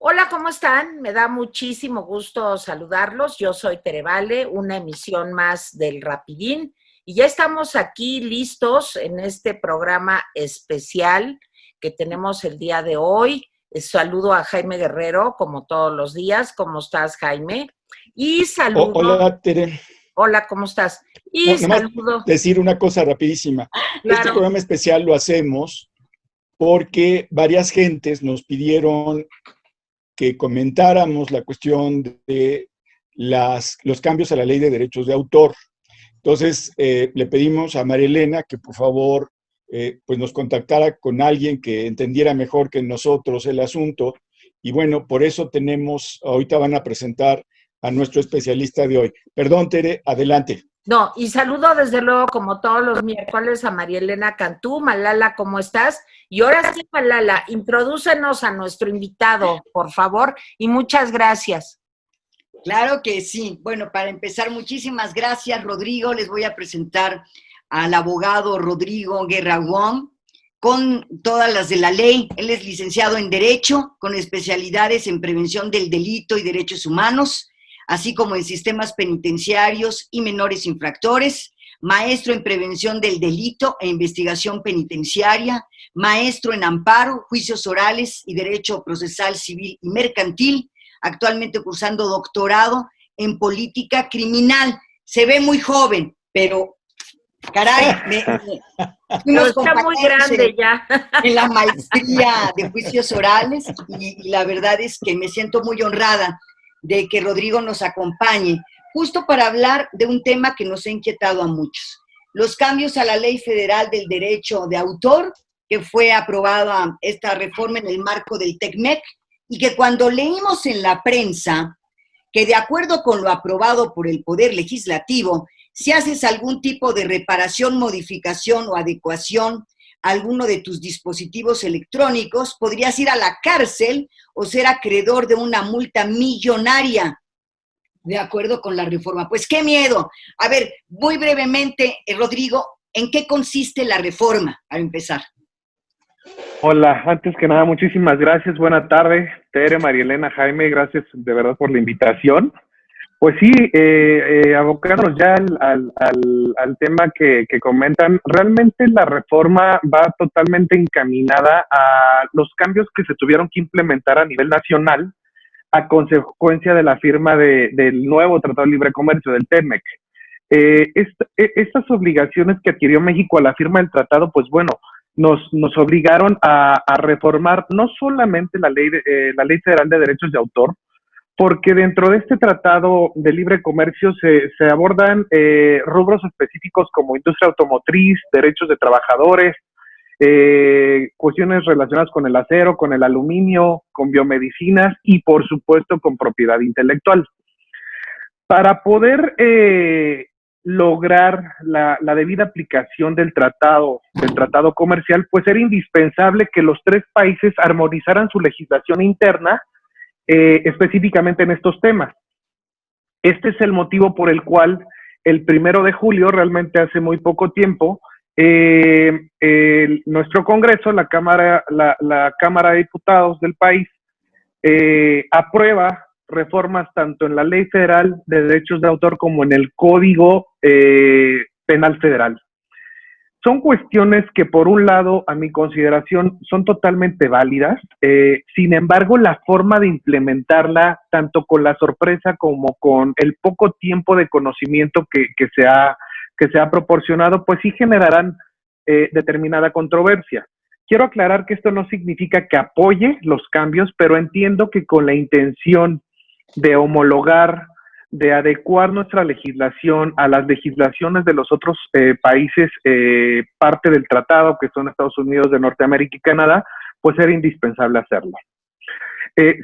Hola, ¿cómo están? Me da muchísimo gusto saludarlos. Yo soy Tere Vale, una emisión más del Rapidín, y ya estamos aquí listos en este programa especial que tenemos el día de hoy. Saludo a Jaime Guerrero, como todos los días. ¿Cómo estás, Jaime? Y saludo, Hola, Tere. hola, ¿cómo estás? Y No, nada más saludo, decir una cosa rapidísima. Este claro, programa especial lo hacemos porque varias gentes nos pidieron que comentáramos la cuestión de los cambios a la ley de derechos de autor. Entonces, le pedimos a María Elena que por favor pues nos contactara con alguien que entendiera mejor que nosotros el asunto. Y bueno, por eso ahorita van a presentar a nuestro especialista de hoy. Perdón, Tere, adelante. no, y saludo desde luego como todos los miércoles a María Elena Cantú. Malala, ¿cómo estás? Y ahora sí, Malala, introdúcenos a nuestro invitado, por favor, y muchas gracias. Claro que sí. Bueno, para empezar, muchísimas gracias, Rodrigo. Les voy a presentar al abogado Rodrigo Guerra Wong con todas las de la ley. Él es licenciado en Derecho, con especialidades en prevención del delito y derechos humanos, así como en sistemas penitenciarios y menores infractores, maestro en prevención del delito e investigación penitenciaria, maestro en amparo, juicios orales y derecho procesal civil y mercantil, actualmente cursando doctorado en política criminal. Se ve muy joven, pero caray, Pero fuimos está muy compañeros grande ya. en la maestría de juicios orales y la verdad es que me siento muy honrada de que Rodrigo nos acompañe, justo para hablar de un tema que nos ha inquietado a muchos. Los cambios a la Ley Federal del Derecho de Autor, que fue aprobada esta reforma en el marco del TECMEC, y que cuando leímos en la prensa que de acuerdo con lo aprobado por el Poder Legislativo, si haces algún tipo de reparación, modificación o adecuación a alguno de tus dispositivos electrónicos, podrías ir a la cárcel o ser acreedor de una multa millonaria, de acuerdo con la reforma. Pues qué miedo. A ver, muy brevemente, Rodrigo, ¿en qué consiste la reforma, para empezar? Hola, antes que nada, muchísimas gracias. Buena tarde, Tere, María Elena, Jaime, gracias de verdad por la invitación. Pues sí, abocándonos ya al tema que comentan, realmente la reforma va totalmente encaminada a los cambios que se tuvieron que implementar a nivel nacional a consecuencia de la firma del nuevo Tratado de Libre Comercio, del TEMEC. Estas obligaciones que adquirió México a la firma del tratado, pues bueno, nos obligaron a reformar no solamente la ley federal de derechos de autor, porque dentro de este tratado de libre comercio se abordan rubros específicos como industria automotriz, derechos de trabajadores, cuestiones relacionadas con el acero, con el aluminio, con biomedicinas y por supuesto con propiedad intelectual. Para poder lograr la debida aplicación del tratado comercial, pues era indispensable que los tres países armonizaran su legislación interna específicamente en estos temas. Este es el motivo por el cual el 1 de julio, realmente hace muy poco tiempo, nuestro Congreso, la Cámara de Diputados del país, aprueba reformas tanto en la Ley Federal de Derechos de Autor como en el Código Penal Federal. Son cuestiones que, por un lado, a mi consideración, son totalmente válidas. Sin embargo, la forma de implementarla, tanto con la sorpresa como con el poco tiempo de conocimiento que se ha proporcionado, pues sí generarán determinada controversia. Quiero aclarar que esto no significa que apoye los cambios, pero entiendo que con la intención de homologar, de adecuar nuestra legislación a las legislaciones de los otros países parte del tratado, que son Estados Unidos de Norteamérica y Canadá, pues era indispensable hacerlo.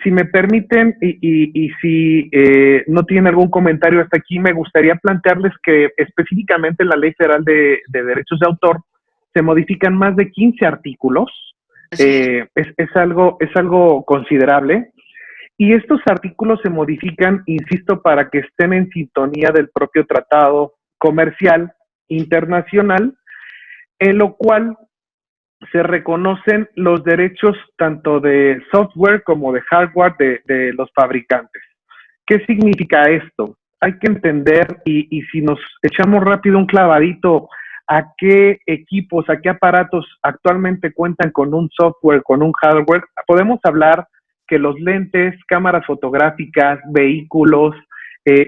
Si me permiten, y si no tienen algún comentario hasta aquí, me gustaría plantearles que específicamente en la Ley Federal de Derechos de Autor se modifican más de 15 artículos. Es algo considerable. Y estos artículos se modifican, insisto, para que estén en sintonía del propio tratado comercial internacional, en lo cual se reconocen los derechos tanto de software como de hardware de los fabricantes. ¿Qué significa esto? Hay que entender, y si nos echamos rápido un clavadito a qué equipos, a qué aparatos actualmente cuentan con un software, con un hardware, podemos hablar que los lentes, cámaras fotográficas, vehículos,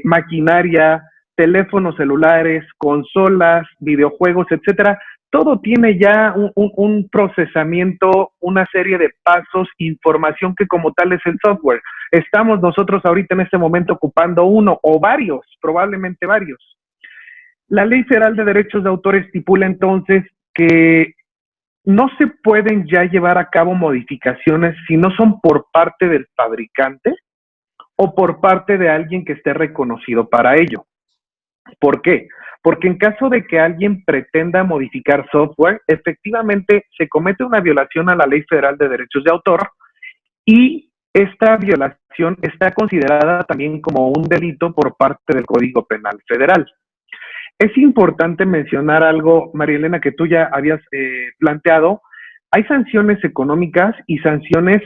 maquinaria, teléfonos celulares, consolas, videojuegos, etcétera, todo tiene ya un procesamiento, una serie de pasos, información que como tal es el software. Estamos nosotros ahorita en este momento ocupando uno o varios, probablemente varios. La Ley Federal de Derechos de Autor estipula entonces que no se pueden ya llevar a cabo modificaciones si no son por parte del fabricante o por parte de alguien que esté reconocido para ello. ¿Por qué? Porque en caso de que alguien pretenda modificar software, efectivamente se comete una violación a la Ley Federal de Derechos de Autor y esta violación está considerada también como un delito por parte del Código Penal Federal. Es importante mencionar algo, María Elena, que tú ya habías planteado. Hay sanciones económicas y sanciones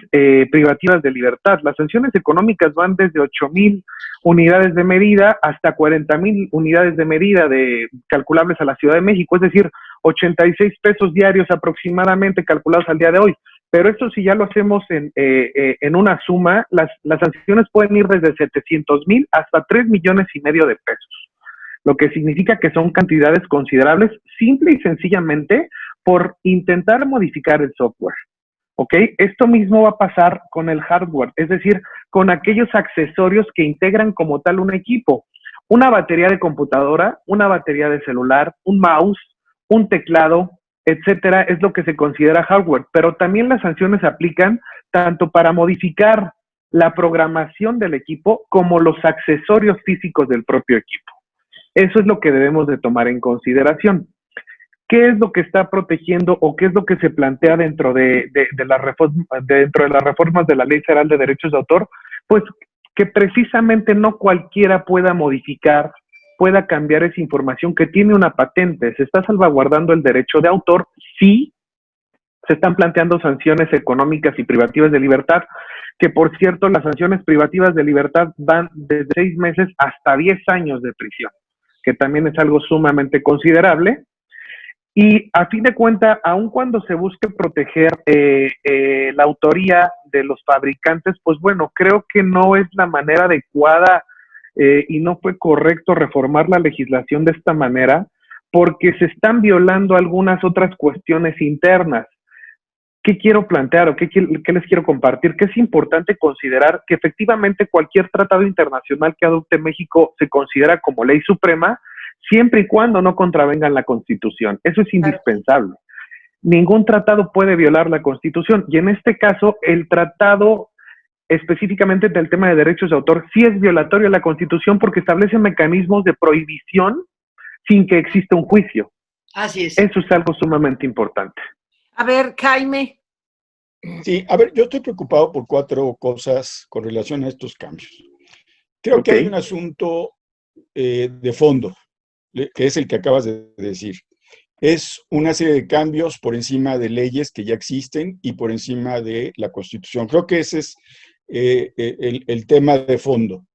privativas de libertad. Las sanciones económicas van desde 8,000 unidades de medida hasta 40,000 unidades de medida calculables a la Ciudad de México, es decir, 86 pesos diarios aproximadamente calculados al día de hoy. Pero esto si ya lo hacemos en una suma, las sanciones pueden ir desde 700,000 hasta 3,5 millones de pesos, lo que significa que son cantidades considerables, simple y sencillamente por intentar modificar el software, ¿ok? Esto mismo va a pasar con el hardware, es decir, con aquellos accesorios que integran como tal un equipo. Una batería de computadora, una batería de celular, un mouse, un teclado, etcétera, es lo que se considera hardware, pero también las sanciones se aplican tanto para modificar la programación del equipo como los accesorios físicos del propio equipo. Eso es lo que debemos de tomar en consideración. ¿Qué es lo que está protegiendo o qué es lo que se plantea dentro de las reformas de la Ley Federal de Derechos de Autor? Pues que precisamente no cualquiera pueda modificar, pueda cambiar esa información que tiene una patente. Se está salvaguardando el derecho de autor, sí, se están planteando sanciones económicas y privativas de libertad, que por cierto, las sanciones privativas de libertad van desde 6 meses hasta 10 años de prisión, que también es algo sumamente considerable. Y a fin de cuentas, aun cuando se busque proteger la autoría de los fabricantes, pues bueno, creo que no es la manera adecuada y no fue correcto reformar la legislación de esta manera, porque se están violando algunas otras cuestiones internas. ¿Qué quiero plantear o qué les quiero compartir? Que es importante considerar que efectivamente cualquier tratado internacional que adopte México se considera como ley suprema, siempre y cuando no contravengan la Constitución. Eso es indispensable. Ningún tratado puede violar la Constitución, y en este caso, el tratado específicamente del tema de derechos de autor sí es violatorio de la Constitución porque establece mecanismos de prohibición sin que exista un juicio. Así es. Eso es algo sumamente importante. A ver, Jaime. Sí, a ver, yo estoy preocupado por 4 cosas con relación a estos cambios. Creo que hay un asunto de fondo, que es el que acabas de decir. Es una serie de cambios por encima de leyes que ya existen y por encima de la Constitución. Creo que ese es el tema de fondo.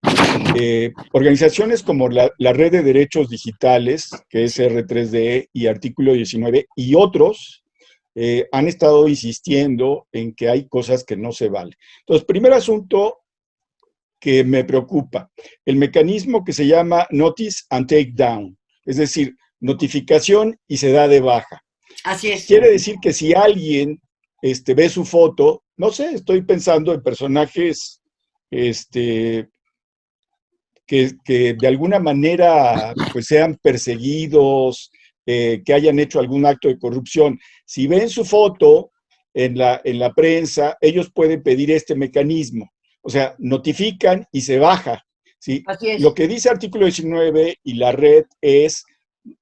Organizaciones como la Red de Derechos Digitales, que es R3DE y Artículo 19, y otros, han estado insistiendo en que hay cosas que no se valen. Entonces, primer asunto que me preocupa, el mecanismo que se llama Notice and Take Down, es decir, notificación y se da de baja. Así es. Quiere decir que si alguien ve su foto, no sé, estoy pensando en personajes que de alguna manera pues sean perseguidos, que hayan hecho algún acto de corrupción. Si ven su foto en la prensa, ellos pueden pedir este mecanismo. O sea, notifican y se baja, ¿sí? Así es. Lo que dice artículo 19 y la red es,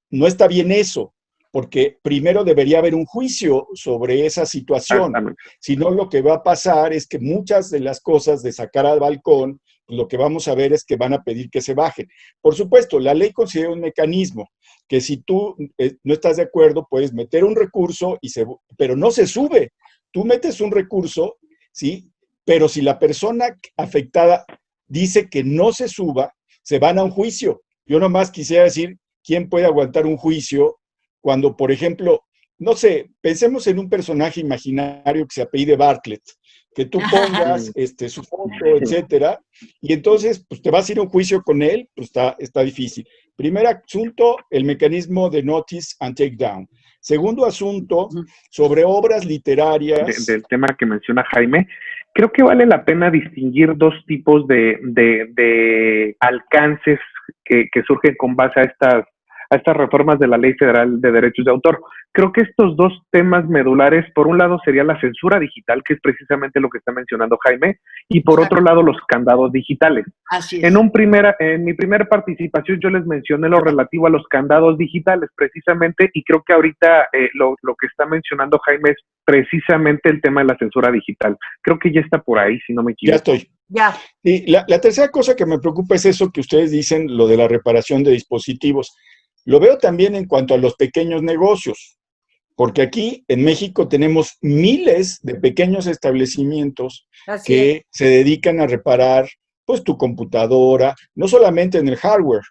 no está bien eso, porque primero debería haber un juicio sobre esa situación. Si no, lo que va a pasar es que muchas de las cosas de sacar al balcón, lo que vamos a ver es que van a pedir que se bajen. Por supuesto, la ley considera un mecanismo que si tú no estás de acuerdo, puedes meter un recurso, pero no se sube. Tú metes un recurso, ¿sí? Pero si la persona afectada dice que no se suba, se van a un juicio. Yo nomás quisiera decir, ¿quién puede aguantar un juicio cuando, por ejemplo, no sé, pensemos en un personaje imaginario que se apellide Bartlett, que tú pongas su foto, etcétera, y entonces pues te vas a ir a un juicio con él, pues está difícil. Primer asunto, el mecanismo de notice and take down. Segundo asunto, sobre obras literarias. Del tema que menciona Jaime, creo que vale la pena distinguir dos tipos de alcances que surgen con base a estas reformas de la Ley Federal de Derechos de Autor. Creo que estos dos temas medulares, por un lado sería la censura digital, que es precisamente lo que está mencionando Jaime, y por otro lado los candados digitales. Así es. En mi primera participación yo les mencioné lo relativo a los candados digitales precisamente, y creo que ahorita lo que está mencionando Jaime es precisamente el tema de la censura digital. Creo que ya está por ahí, si no me equivoco. Ya estoy. Ya. Y la tercera cosa que me preocupa es eso que ustedes dicen, lo de la reparación de dispositivos. Lo veo también en cuanto a los pequeños negocios, porque aquí en México tenemos miles de pequeños establecimientos que se dedican a reparar pues tu computadora, no solamente en el hardware,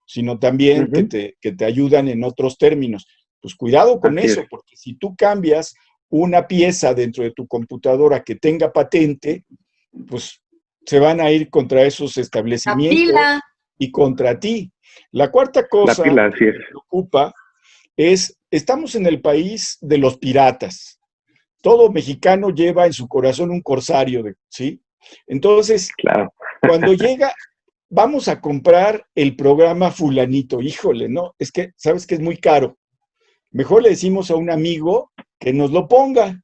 sino también que te ayudan en otros términos. Pues cuidado con eso, porque si tú cambias una pieza dentro de tu computadora que tenga patente, pues se van a ir contra esos establecimientos y contra ti. La cuarta cosa que me preocupa es, estamos en el país de los piratas. Todo mexicano lleva en su corazón un corsario, ¿sí? Entonces, cuando llega, vamos a comprar el programa fulanito, híjole, ¿no? Es que, ¿sabes qué? Es muy caro. Mejor le decimos a un amigo que nos lo ponga.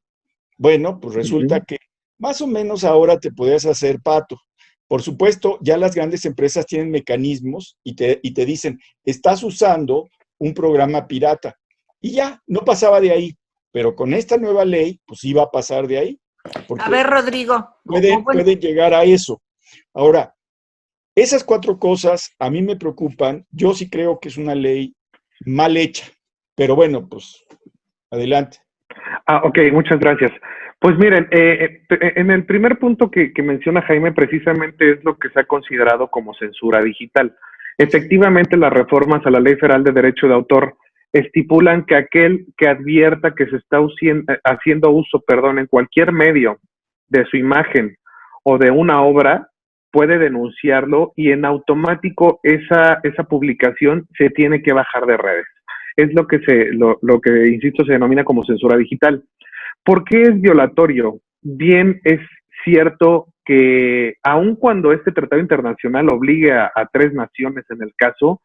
Bueno, pues resulta que más o menos ahora te podías hacer pato. Por supuesto, ya las grandes empresas tienen mecanismos y te dicen, estás usando un programa pirata. Y ya, no pasaba de ahí. Pero con esta nueva ley, pues iba a pasar de ahí. A ver, Rodrigo. Pueden llegar a eso. Ahora, esas cuatro cosas a mí me preocupan. Yo sí creo que es una ley mal hecha. Pero bueno, pues, adelante. Ok, muchas gracias. Pues miren, en el primer punto que menciona Jaime, precisamente es lo que se ha considerado como censura digital. Efectivamente, las reformas a la Ley Federal de Derecho de Autor estipulan que aquel que advierta que se está haciendo uso, en cualquier medio de su imagen o de una obra, puede denunciarlo y en automático esa publicación se tiene que bajar de redes. Es lo que, insisto, se denomina como censura digital. ¿Por qué es violatorio? Bien, es cierto que aun cuando este tratado internacional obligue a 3 naciones en el caso,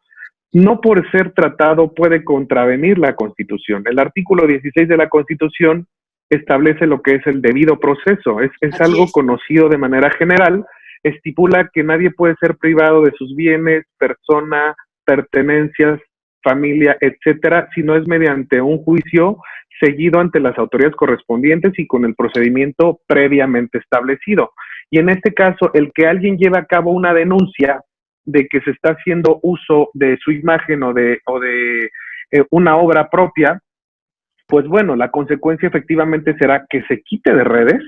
no por ser tratado puede contravenir la Constitución. El artículo 16 de la Constitución establece lo que es el debido proceso. Es algo conocido de manera general. Estipula que nadie puede ser privado de sus bienes, persona, pertenencias, familia, etcétera, si no es mediante un juicio seguido ante las autoridades correspondientes y con el procedimiento previamente establecido. Y en este caso, el que alguien lleve a cabo una denuncia de que se está haciendo uso de su imagen o de una obra propia, pues bueno, la consecuencia efectivamente será que se quite de redes,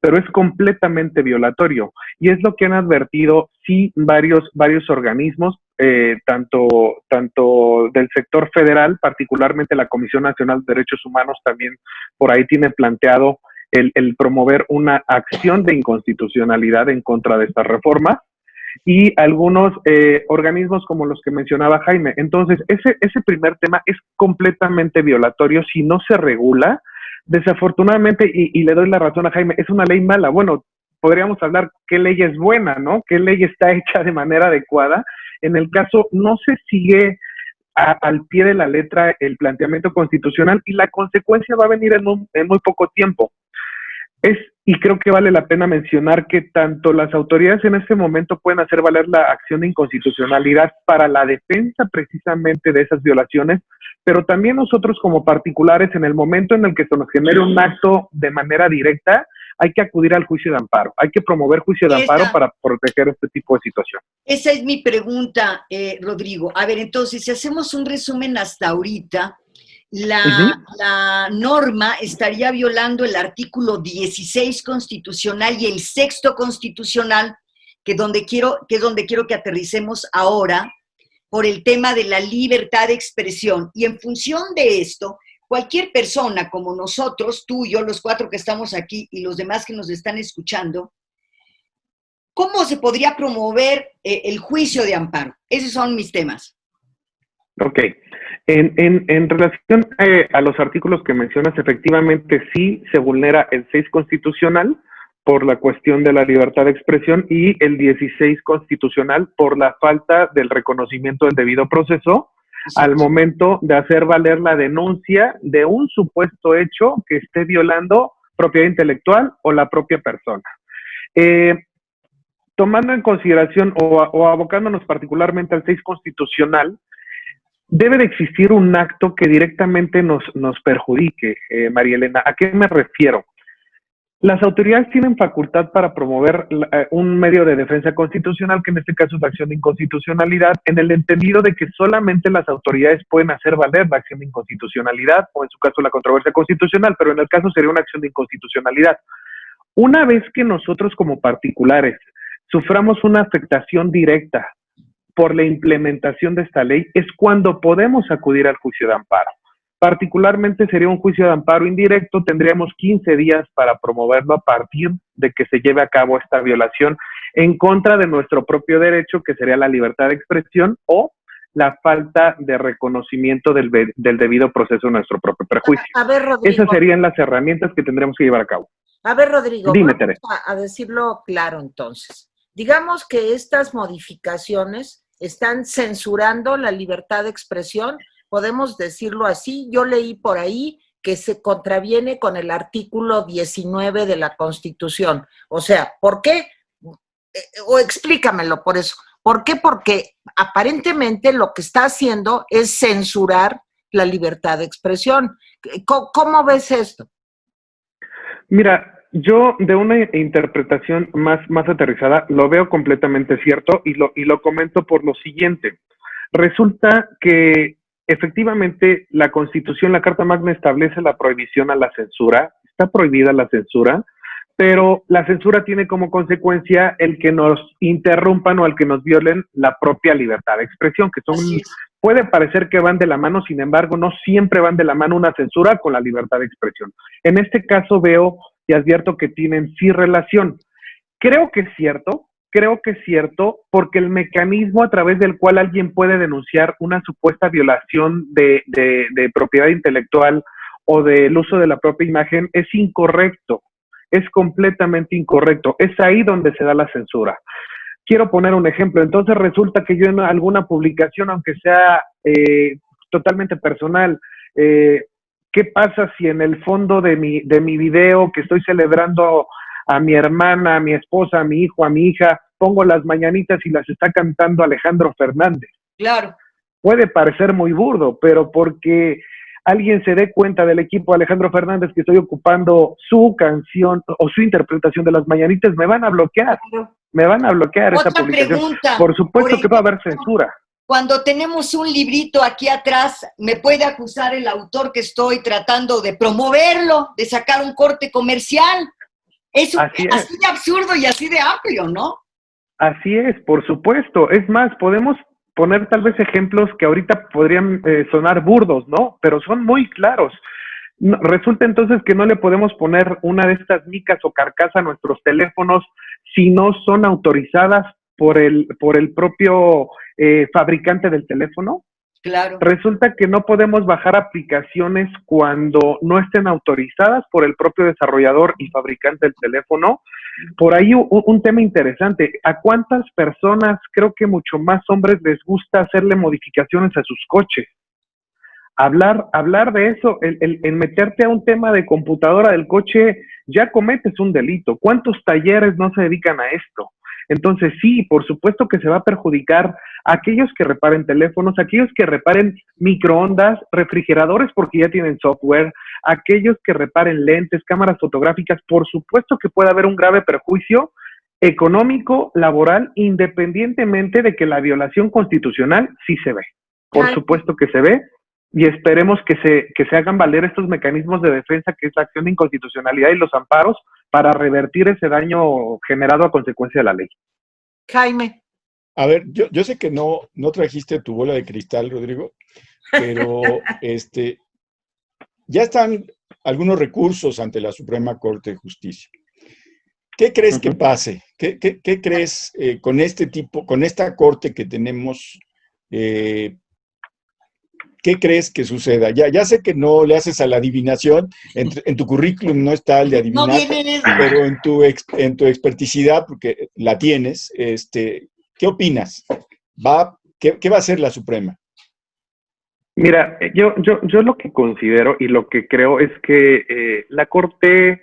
pero es completamente violatorio. Y es lo que han advertido, sí, varios organismos, tanto del sector federal, particularmente la Comisión Nacional de Derechos Humanos, también por ahí tiene planteado el promover una acción de inconstitucionalidad en contra de esta reforma, y algunos organismos como los que mencionaba Jaime. Entonces, ese primer tema es completamente violatorio si no se regula. Desafortunadamente, y le doy la razón a Jaime, es una ley mala. Bueno, podríamos hablar qué ley es buena, ¿no? ¿Qué ley está hecha de manera adecuada? En el caso, no se sigue al pie de la letra el planteamiento constitucional y la consecuencia va a venir en muy poco tiempo. Y creo que vale la pena mencionar que tanto las autoridades en este momento pueden hacer valer la acción de inconstitucionalidad para la defensa precisamente de esas violaciones, pero también nosotros como particulares, en el momento en el que se nos genere un acto de manera directa, hay que acudir al juicio de amparo. Hay que promover juicio de amparo para proteger este tipo de situación. Esa es mi pregunta, Rodrigo. A ver, entonces, si hacemos un resumen hasta ahorita, la norma estaría violando el artículo 16 constitucional y el 6º constitucional, que es donde quiero que aterricemos ahora, por el tema de la libertad de expresión. Y en función de esto, cualquier persona como nosotros, tú y yo, los 4 que estamos aquí y los demás que nos están escuchando, ¿cómo se podría promover el juicio de amparo? Esos son mis temas. Ok. En relación a los artículos que mencionas, efectivamente sí se vulnera el 6 constitucional por la cuestión de la libertad de expresión y el 16 constitucional por la falta del reconocimiento del debido proceso al momento de hacer valer la denuncia de un supuesto hecho que esté violando propiedad intelectual o la propia persona. Tomando en consideración o abocándonos particularmente al 6 constitucional, debe de existir un acto que directamente nos perjudique, María Elena. ¿A qué me refiero? Las autoridades tienen facultad para promover un medio de defensa constitucional, que en este caso es la acción de inconstitucionalidad, en el entendido de que solamente las autoridades pueden hacer valer la acción de inconstitucionalidad, o en su caso la controversia constitucional, pero en el caso sería una acción de inconstitucionalidad. Una vez que nosotros como particulares suframos una afectación directa por la implementación de esta ley, es cuando podemos acudir al juicio de amparo. Particularmente sería un juicio de amparo indirecto, tendríamos 15 días para promoverlo a partir de que se lleve a cabo esta violación en contra de nuestro propio derecho, que sería la libertad de expresión o la falta de reconocimiento del debido proceso de nuestro propio perjuicio. A ver, Rodrigo. Esas serían las herramientas que tendremos que llevar a cabo. A ver, Rodrigo, dime, Tere. A decirlo claro entonces. Digamos que estas modificaciones están censurando la libertad de expresión, podemos decirlo así. Yo leí por ahí que se contraviene con el artículo 19 de la Constitución. O sea, ¿por qué? O explícamelo por eso. ¿Por qué? Porque aparentemente lo que está haciendo es censurar la libertad de expresión. ¿Cómo ves esto? Mira, yo de una interpretación más aterrizada lo veo completamente cierto y lo comento por lo siguiente. Resulta que efectivamente la Constitución, la Carta Magna establece la prohibición a la censura, está prohibida la censura, pero la censura tiene como consecuencia el que nos interrumpan o el que nos violen la propia libertad de expresión, que son, puede parecer que van de la mano, sin embargo, no siempre van de la mano una censura con la libertad de expresión. En este caso veo y advierto que tienen sí relación. Creo que es cierto porque el mecanismo a través del cual alguien puede denunciar una supuesta violación de propiedad intelectual o del uso de la propia imagen es incorrecto, es completamente incorrecto. Es ahí donde se da la censura. Quiero poner un ejemplo. Entonces resulta que yo en alguna publicación, aunque sea totalmente personal, ¿qué pasa si en el fondo de mi video que estoy celebrando a mi hermana, a mi esposa, a mi hijo, a mi hija, pongo las mañanitas y las está cantando Alejandro Fernández? Claro. Puede parecer muy burdo, pero porque alguien se dé cuenta del equipo Alejandro Fernández que estoy ocupando su canción o su interpretación de las mañanitas, me van a bloquear. Claro. Me van a bloquear esa publicación. Pregunta, por supuesto que va a haber censura. Cuando tenemos un librito aquí atrás, ¿me puede acusar el autor que estoy tratando de promoverlo, de sacar un corte comercial? Eso, así de absurdo y así de amplio, ¿no? Así es, por supuesto. Es más, podemos poner tal vez ejemplos que ahorita podrían sonar burdos, ¿no? Pero son muy claros. No, resulta entonces que no le podemos poner una de estas micas o carcasa a nuestros teléfonos si no son autorizadas por el propio fabricante del teléfono. Claro. Resulta que no podemos bajar aplicaciones cuando no estén autorizadas por el propio desarrollador y fabricante del teléfono. Por ahí un tema interesante. ¿A cuántas personas, creo que mucho más hombres, les gusta hacerle modificaciones a sus coches? Hablar de eso, el meterte a un tema de computadora del coche, ya cometes un delito. ¿Cuántos talleres no se dedican a esto? Entonces, sí, por supuesto que se va a perjudicar a aquellos que reparen teléfonos, a aquellos que reparen microondas, refrigeradores porque ya tienen software, aquellos que reparen lentes, cámaras fotográficas, por supuesto que puede haber un grave perjuicio económico, laboral, independientemente de que la violación constitucional sí se ve. Por supuesto que se ve, y esperemos que se hagan valer estos mecanismos de defensa, que es la acción de inconstitucionalidad y los amparos, para revertir ese daño generado a consecuencia de la ley. Jaime. A ver, yo sé que no trajiste tu bola de cristal, Rodrigo, pero ya están algunos recursos ante la Suprema Corte de Justicia. ¿Qué crees que pase? ¿Qué crees con esta corte que tenemos? ¿Qué crees que suceda? Ya sé que no le haces a la adivinación, en tu currículum no está el de adivinar, No viene eso. pero en tu experticidad, porque la tienes, ¿qué opinas? ¿Qué va a hacer la Suprema? Mira, yo lo que considero y lo que creo es que la Corte,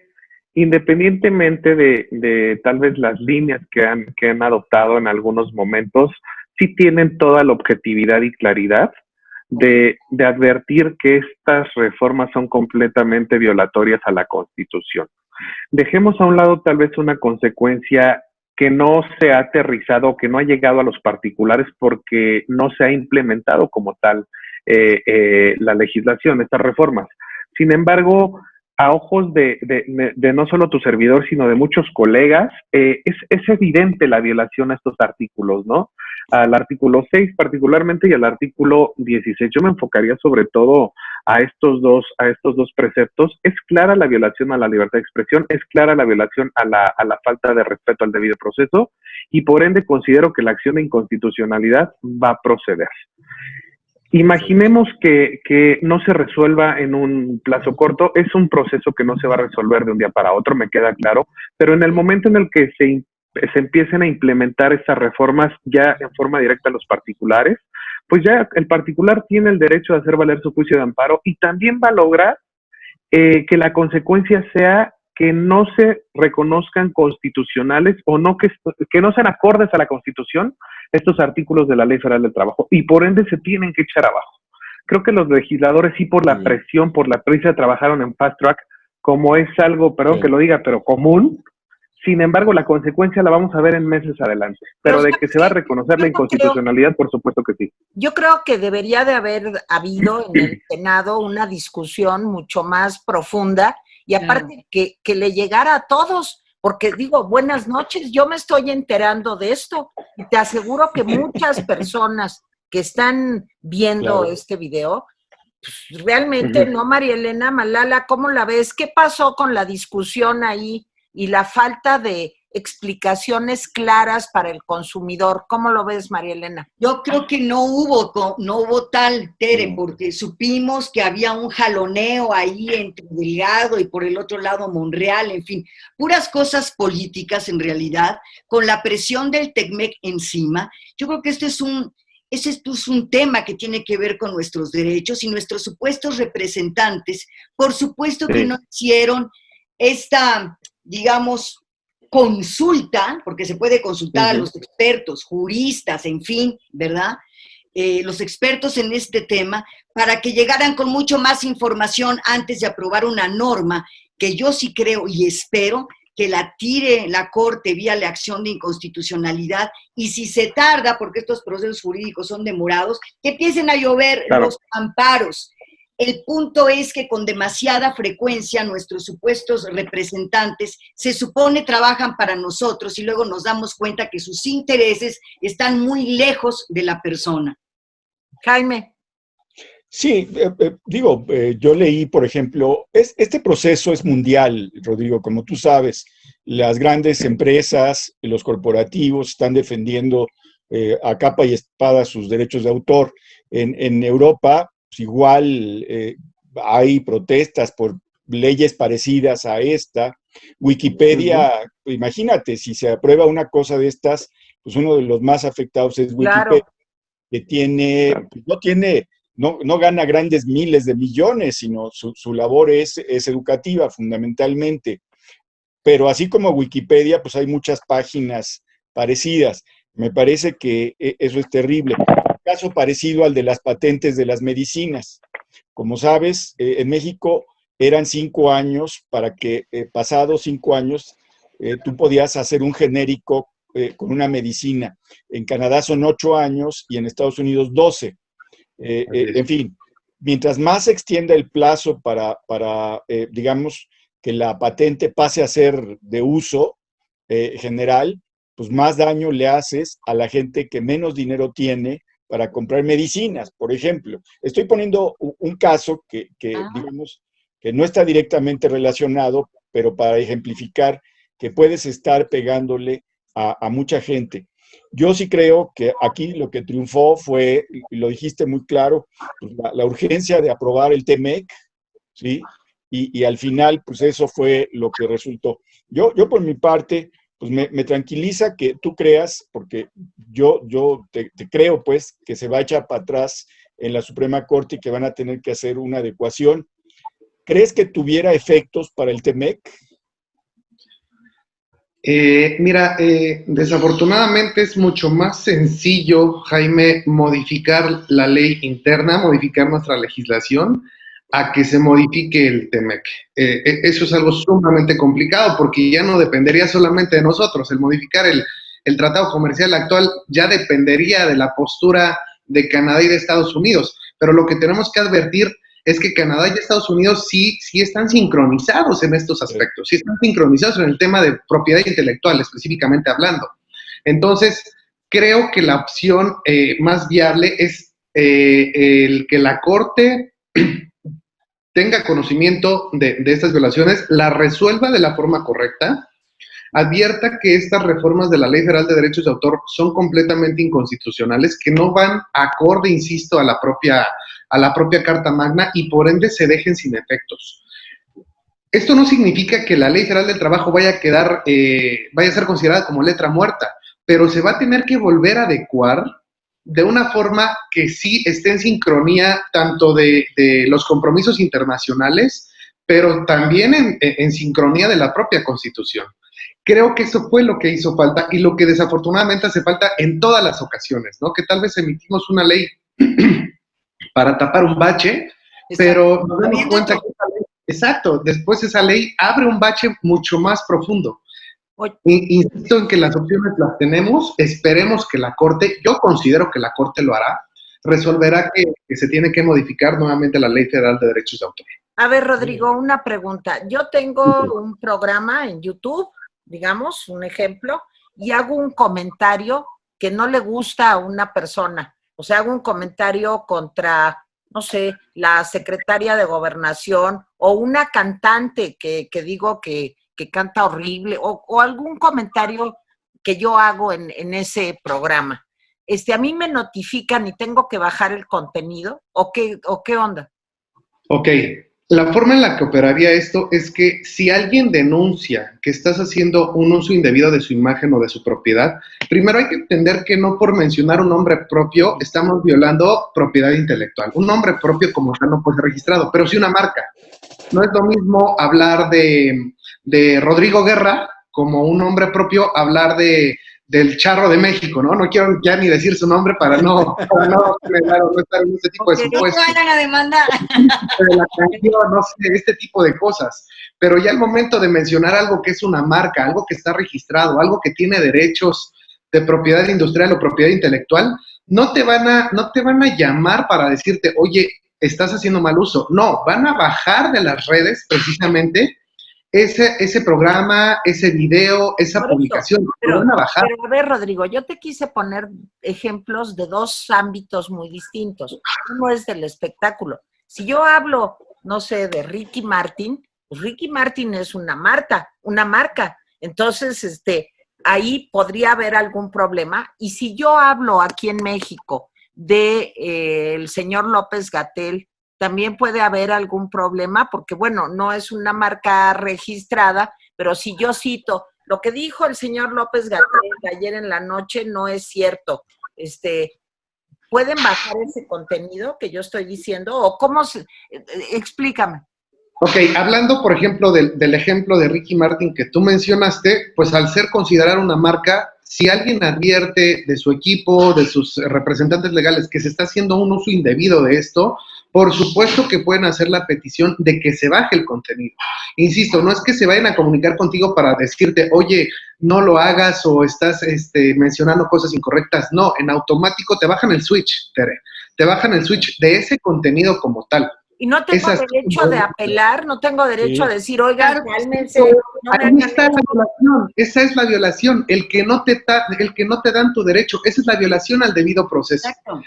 independientemente de tal vez las líneas que han adoptado en algunos momentos, sí tienen toda la objetividad y claridad de advertir que estas reformas son completamente violatorias a la Constitución. Dejemos a un lado tal vez una consecuencia que no se ha aterrizado, que no ha llegado a los particulares porque no se ha implementado como tal la legislación, estas reformas. Sin embargo, a ojos de no solo tu servidor, sino de muchos colegas, es evidente la violación a estos artículos, ¿no? Al artículo 6 particularmente y al artículo 16. Yo me enfocaría sobre todo a estos dos preceptos. Es clara la violación a la libertad de expresión, es clara la violación a la falta de respeto al debido proceso, y por ende considero que la acción de inconstitucionalidad va a proceder. Imaginemos que no se resuelva en un plazo corto. Es un proceso que no se va a resolver de un día para otro, me queda claro, pero en el momento en el que se empiecen a implementar estas reformas ya en forma directa a los particulares, pues ya el particular tiene el derecho de hacer valer su juicio de amparo, y también va a lograr que la consecuencia sea que no se reconozcan constitucionales o que no sean acordes a la Constitución estos artículos de la Ley Federal del Trabajo, y por ende se tienen que echar abajo. Creo que los legisladores sí, por la presión, por la prisa, trabajaron en fast track, como es algo, perdón que lo diga, pero común. Sin embargo, la consecuencia la vamos a ver en meses adelante. Pero de que se va a reconocer la inconstitucionalidad, por supuesto que sí. Yo creo que debería de haber habido en el Senado una discusión mucho más profunda, y aparte que le llegara a todos, porque digo, buenas noches, yo me estoy enterando de esto, y te aseguro que muchas personas que están viendo este video, pues, realmente, ¿no, María Elena? Malala, ¿cómo la ves? ¿Qué pasó con la discusión ahí y la falta de explicaciones claras para el consumidor? ¿Cómo lo ves, María Elena? Yo creo que no hubo tal, Tere, porque supimos que había un jaloneo ahí entre Delgado y por el otro lado Monreal, en fin, puras cosas políticas en realidad, con la presión del TECMEC encima. Yo creo que esto es un tema que tiene que ver con nuestros derechos, y nuestros supuestos representantes, por supuesto que no hicieron esta, digamos, consulta, porque se puede consultar a los expertos, juristas, en fin, ¿verdad? Los expertos en este tema, para que llegaran con mucho más información antes de aprobar una norma que yo sí creo y espero que la tire la Corte vía la acción de inconstitucionalidad, y si se tarda, porque estos procesos jurídicos son demorados, que empiecen a llover los amparos. El punto es que con demasiada frecuencia nuestros supuestos representantes se supone trabajan para nosotros, y luego nos damos cuenta que sus intereses están muy lejos de la persona. Jaime. Sí, yo leí, por ejemplo, este proceso es mundial, Rodrigo, como tú sabes. Las grandes empresas, los corporativos están defendiendo a capa y espada sus derechos de autor. En Europa, pues igual hay protestas por leyes parecidas a esta. Wikipedia, imagínate, si se aprueba una cosa de estas, pues uno de los más afectados es Wikipedia, que no gana grandes miles de millones, sino su labor es educativa fundamentalmente. Pero así como Wikipedia, pues hay muchas páginas parecidas. Me parece que eso es terrible. Caso parecido al de las patentes de las medicinas. Como sabes, en México eran 5 años para que pasados 5 años tú podías hacer un genérico con una medicina. En Canadá son 8 años y en Estados Unidos 12. En fin, mientras más se extienda el plazo para digamos, que la patente pase a ser de uso general, pues más daño le haces a la gente que menos dinero tiene para comprar medicinas, por ejemplo. Estoy poniendo un caso que digamos, que no está directamente relacionado, pero para ejemplificar que puedes estar pegándole a mucha gente. Yo sí creo que aquí lo que triunfó fue, y lo dijiste muy claro, pues la urgencia de aprobar el TEMEC, ¿sí? Y al final, pues eso fue lo que resultó. Yo por mi parte, pues me tranquiliza que tú creas, porque yo te creo, pues, que se va a echar para atrás en la Suprema Corte y que van a tener que hacer una adecuación. ¿Crees que tuviera efectos para el TEMEC? Mira, desafortunadamente es mucho más sencillo, Jaime, modificar la ley interna, modificar nuestra legislación, a que se modifique el TEMEC. Eso es algo sumamente complicado porque ya no dependería solamente de nosotros. El modificar el tratado comercial actual ya dependería de la postura de Canadá y de Estados Unidos. Pero lo que tenemos que advertir es que Canadá y Estados Unidos sí están sincronizados en estos aspectos, sí están sincronizados en el tema de propiedad intelectual, específicamente hablando. Entonces, creo que la opción más viable es el que la Corte tenga conocimiento de estas violaciones, la resuelva de la forma correcta, advierta que estas reformas de la Ley Federal de Derechos de Autor son completamente inconstitucionales, que no van acorde, insisto, a la propia Carta Magna y por ende se dejen sin efectos. Esto no significa que la Ley Federal del Trabajo vaya a ser considerada como letra muerta, pero se va a tener que volver a adecuar de una forma que sí esté en sincronía tanto de los compromisos internacionales, pero también en sincronía de la propia Constitución. Creo que eso fue lo que hizo falta y lo que desafortunadamente hace falta en todas las ocasiones, ¿no? Que tal vez emitimos una ley para tapar un bache, pero nos damos cuenta que esa ley, exacto, después esa ley abre un bache mucho más profundo. Insisto en que las opciones las tenemos, esperemos que la Corte, yo considero que la Corte lo hará, resolverá que se tiene que modificar nuevamente la Ley Federal de Derechos de Autor. A ver, Rodrigo, una pregunta. Yo tengo un programa en YouTube, digamos, un ejemplo, y hago un comentario que no le gusta a una persona. O sea, hago un comentario contra, no sé, la secretaria de Gobernación o una cantante que digo que canta horrible o algún comentario que yo hago en ese programa. ¿A mí me notifican y tengo que bajar el contenido? ¿O qué onda? Ok. La forma en la que operaría esto es que si alguien denuncia que estás haciendo un uso indebido de su imagen o de su propiedad, primero hay que entender que no por mencionar un nombre propio estamos violando propiedad intelectual. Un nombre propio como tal no puede ser registrado, pero sí una marca. No es lo mismo hablar de Rodrigo Guerra como un nombre propio, hablar del Charro de México, ¿no? No quiero ya ni decir su nombre para no estar en este tipo de supuestos. No hagan la demanda. De la canción, no sé, este tipo de cosas. Pero ya al momento de mencionar algo que es una marca, algo que está registrado, algo que tiene derechos de propiedad industrial o propiedad intelectual, no te van a llamar para decirte, oye, estás haciendo mal uso. No, van a bajar de las redes precisamente ese programa, ese video, esa publicación. Pero, van a bajar. Pero a ver, Rodrigo, yo te quise poner ejemplos de dos ámbitos muy distintos. Uno es del espectáculo. Si yo hablo, no sé, de Ricky Martin, pues Ricky Martin es una marca. Entonces, ahí podría haber algún problema. Y si yo hablo aquí en México de el señor López-Gatell, también puede haber algún problema, porque bueno, no es una marca registrada, pero si yo cito lo que dijo el señor López-Gatell ayer en la noche, no es cierto. ¿Pueden bajar ese contenido que yo estoy diciendo? ¿O cómo explícame? Ok, hablando, por ejemplo, del ejemplo de Ricky Martin que tú mencionaste, pues al ser considerada una marca, si alguien advierte de su equipo, de sus representantes legales, que se está haciendo un uso indebido de esto, por supuesto que pueden hacer la petición de que se baje el contenido. Insisto, no es que se vayan a comunicar contigo para decirte, oye, no lo hagas o estás mencionando cosas incorrectas. No, en automático te bajan el switch, Tere. Te bajan el switch de ese contenido como tal. Y no tengo derecho de apelar, no tengo derecho a decir, oigan, cálmense. No ahí está la violación, esa es la violación, el que no te dan tu derecho, esa es la violación al debido proceso. Exacto.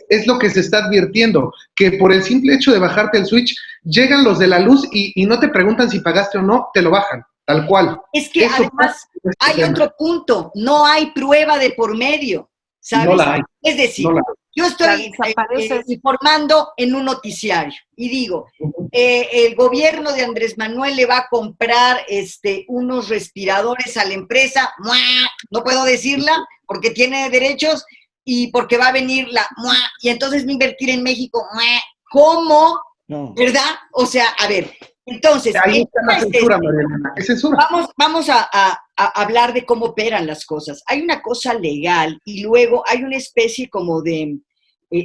Es lo que se está advirtiendo, que por el simple hecho de bajarte el switch, llegan los de la luz y no te preguntan si pagaste o no, te lo bajan, tal cual. Es que Eso además hay otro punto, no hay prueba de por medio, ¿sabes? No la hay. Es decir, No la hay. yo estoy informando en un noticiario y digo, el gobierno de Andrés Manuel le va a comprar unos respiradores a la empresa, no puedo decirla porque tiene derechos y porque va a venir y entonces va a invertir en México, ¿cómo? No. ¿Verdad? O sea, a ver, entonces, ahí está la censura, Marielena, es censura. Vamos a hablar de cómo operan las cosas. Hay una cosa legal y luego hay una especie como de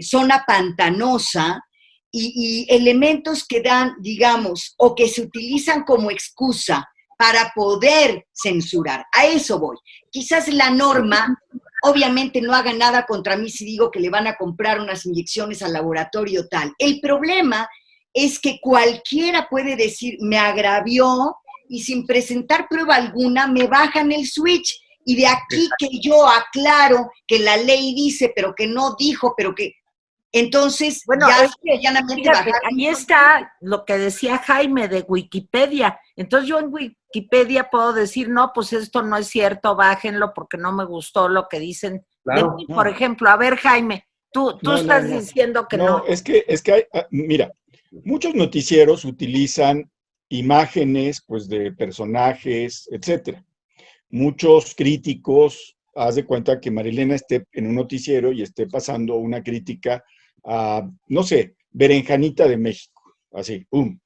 zona pantanosa y elementos que dan, digamos, o que se utilizan como excusa para poder censurar. A eso voy. Quizás la norma, obviamente no haga nada contra mí si digo que le van a comprar unas inyecciones al laboratorio tal. El problema es que cualquiera puede decir, me agravió, y sin presentar prueba alguna, me bajan el switch. Y de aquí que yo aclaro que la ley dice, pero que no dijo, pero que... Entonces, bueno, ya es que, fíjate, ahí está lo que decía Jaime de Wikipedia. Entonces yo en Wikipedia puedo decir, no, pues esto no es cierto, bájenlo porque no me gustó lo que dicen claro, de mí. Por ejemplo, a ver, Jaime, tú estás diciendo que no. Es que hay, mira, muchos noticieros utilizan imágenes, pues, de personajes, etcétera. Muchos críticos, haz de cuenta que Marilena esté en un noticiero y esté pasando una crítica a, no sé, Berenjanita de México, así, ¡pum!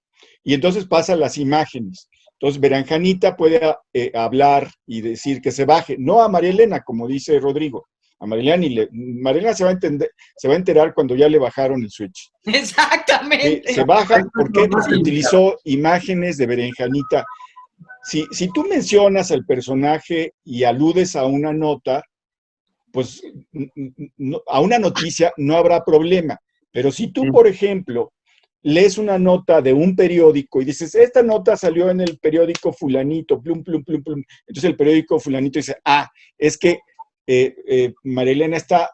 Y entonces pasan las imágenes. Entonces, Berenjanita puede hablar y decir que se baje, no a Marilena, como dice Rodrigo. A Marilena, Marilena se va a enterar cuando ya le bajaron el switch. Exactamente. Se baja, ¿por qué? Porque utilizó imágenes de Berenjanita. Si tú mencionas al personaje y aludes a una nota, pues a una noticia no habrá problema. Pero si tú, por ejemplo, lees una nota de un periódico y dices, esta nota salió en el periódico fulanito, plum, plum, plum, plum. Entonces el periódico fulanito dice, es que Marilena está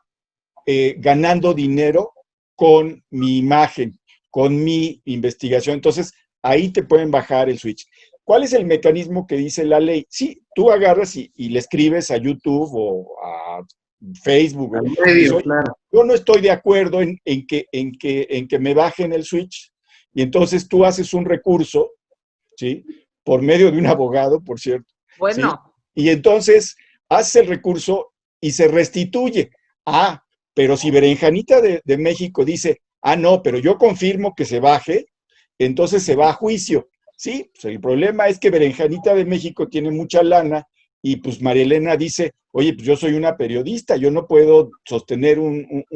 ganando dinero con mi imagen, con mi investigación. Entonces, ahí te pueden bajar el switch. ¿Cuál es el mecanismo que dice la ley? Sí, tú agarras y le escribes a YouTube o a Facebook. Medio, claro. Yo no estoy de acuerdo en que me bajen el switch. Y entonces tú haces un recurso, ¿sí? Por medio de un abogado, por cierto. Bueno. ¿Sí? Y entonces haces el recurso y se restituye. Pero si Berenjanita de México dice, no, pero yo confirmo que se baje, entonces se va a juicio. Sí, pues el problema es que Berenjanita de México tiene mucha lana y pues Marilena dice, oye, pues yo soy una periodista, yo no puedo sostener un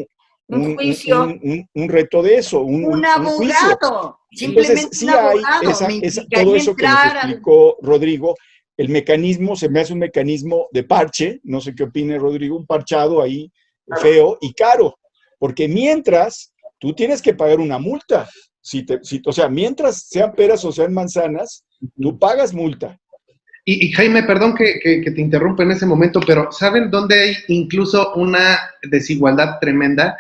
juicio. Un reto de eso, un abogado. Simplemente entonces, sí un abogado. Hay todo eso que nos explicó Rodrigo. El mecanismo se me hace un mecanismo de parche, no sé qué opine Rodrigo, un parchado ahí feo y caro, porque mientras tú tienes que pagar una multa, o sea, mientras sean peras o sean manzanas, tú pagas multa. Y Jaime, perdón que te interrumpa en ese momento, pero ¿saben dónde hay incluso una desigualdad tremenda?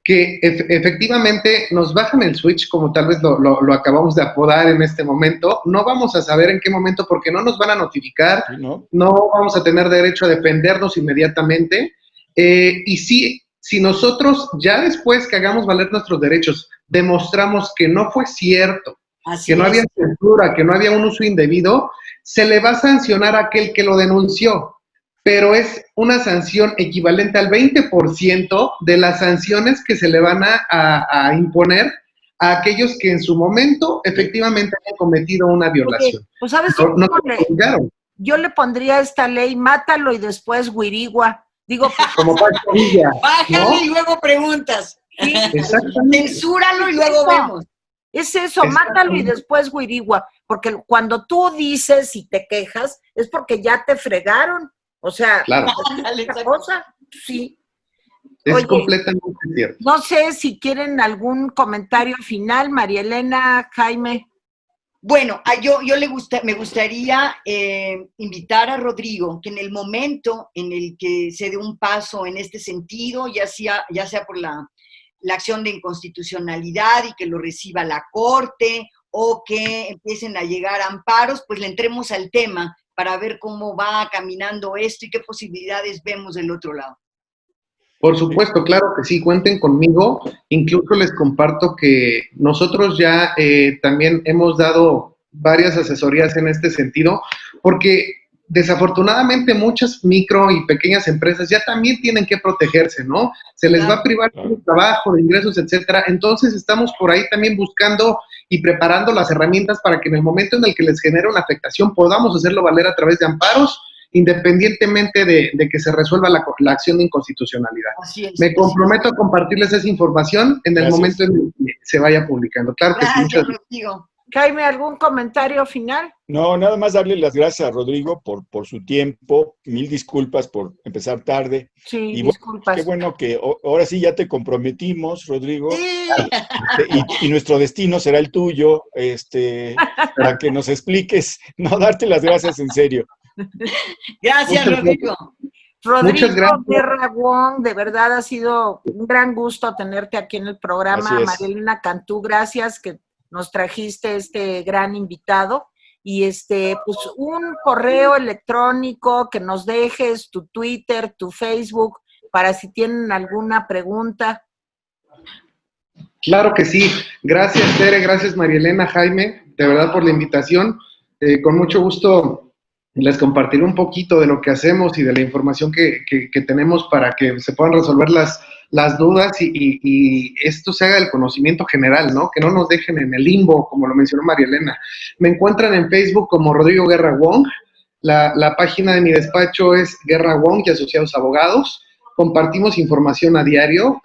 Que efectivamente nos bajan el switch, como tal vez lo acabamos de apodar en este momento. No vamos a saber en qué momento porque no nos van a notificar, no vamos a tener derecho a defendernos inmediatamente. Y si nosotros ya después que hagamos valer nuestros derechos demostramos que no fue cierto, que no había censura, que no había un uso indebido, se le va a sancionar a aquel que lo denunció. Pero es una sanción equivalente al 20% de las sanciones que se le van a imponer a aquellos que en su momento efectivamente han cometido una violación. Pues ¿sabes no yo le pondría a esta ley, mátalo y después guirigua. Digo, pues, Como Pancho Villa, Bájale ¿no? y luego preguntas. sí, Exactamente. Censúralo y luego Eso. vemos. es eso, mátalo y después guirigua. Porque cuando tú dices y te quejas, es porque ya te fregaron. O sea, Claro, Ándale, otra exacto. cosa, sí. es Oye, completamente cierto. no sé si quieren algún comentario final, María Elena, Jaime. Bueno, me gustaría invitar a Rodrigo que en el momento en el que se dé un paso en este sentido, ya sea por la acción de inconstitucionalidad y que lo reciba la Corte o que empiecen a llegar amparos, pues le entremos al tema para ver cómo va caminando esto y qué posibilidades vemos del otro lado. Por supuesto, claro que sí, cuenten conmigo. Incluso les comparto que nosotros ya también hemos dado varias asesorías en este sentido, porque desafortunadamente muchas micro y pequeñas empresas ya también tienen que protegerse, ¿no? Se les va a privar de trabajo, de ingresos, etcétera. Entonces estamos por ahí también buscando y preparando las herramientas para que en el momento en el que les genere una afectación podamos hacerlo valer a través de amparos, independientemente de que se resuelva la acción de inconstitucionalidad. Así es. Me comprometo a compartirles esa información en el momento en el que se vaya publicando. Claro que sí. Gracias, Rodrigo. Jaime, ¿algún comentario final? No, nada más darle las gracias a Rodrigo por su tiempo. Mil disculpas por empezar tarde. Sí, Y disculpas. qué bueno que ahora sí ya te comprometimos, Rodrigo. Sí. Y nuestro destino será el tuyo, para que nos expliques, no darte las gracias en serio. Gracias, Muchas Rodrigo. Rodrigo Muchas gracias. Guerra Wong, de verdad ha sido un gran gusto tenerte aquí en el programa. Así es. María Elena Cantú, gracias que nos trajiste este gran invitado. Y pues un correo electrónico que nos dejes, tu Twitter, tu Facebook, para si tienen alguna pregunta. Claro que sí. Gracias, Tere, gracias, María Elena, Jaime, de verdad por la invitación. Con mucho gusto les compartiré un poquito de lo que hacemos y de la información que tenemos para que se puedan resolver las dudas y esto se haga del conocimiento general, ¿no? Que no nos dejen en el limbo, como lo mencionó María Elena. Me encuentran en Facebook como Rodrigo Guerra Wong. La página de mi despacho es Guerra Wong y Asociados Abogados. Compartimos información a diario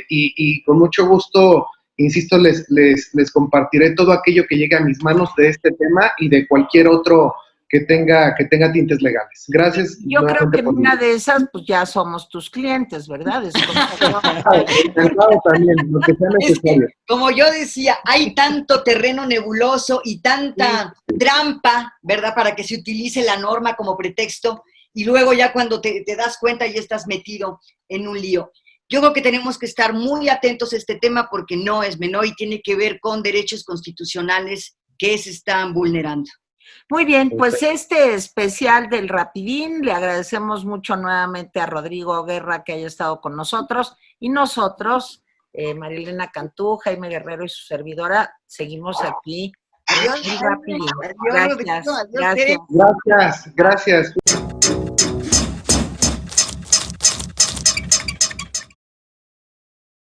y con mucho gusto, insisto, les compartiré todo aquello que llegue a mis manos de este tema y de cualquier otro que tenga tintes legales. Gracias. Yo creo que en por una de esas, pues ya somos tus clientes, ¿verdad? Encantado también, lo que sea necesario. Como yo decía, hay tanto terreno nebuloso y tanta trampa, ¿verdad? Para que se utilice la norma como pretexto y luego ya cuando te das cuenta ya estás metido en un lío. Yo creo que tenemos que estar muy atentos a este tema porque no es menor y tiene que ver con derechos constitucionales que se están vulnerando. Muy bien, pues este especial del Rapidín, le agradecemos mucho nuevamente a Rodrigo Guerra que haya estado con nosotros y nosotros, María Elena Cantú, Jaime Guerrero y su servidora, seguimos aquí. Adiós, en Rapidín. Adiós, Gracias, Rodrigo. Adiós, Tere. Gracias.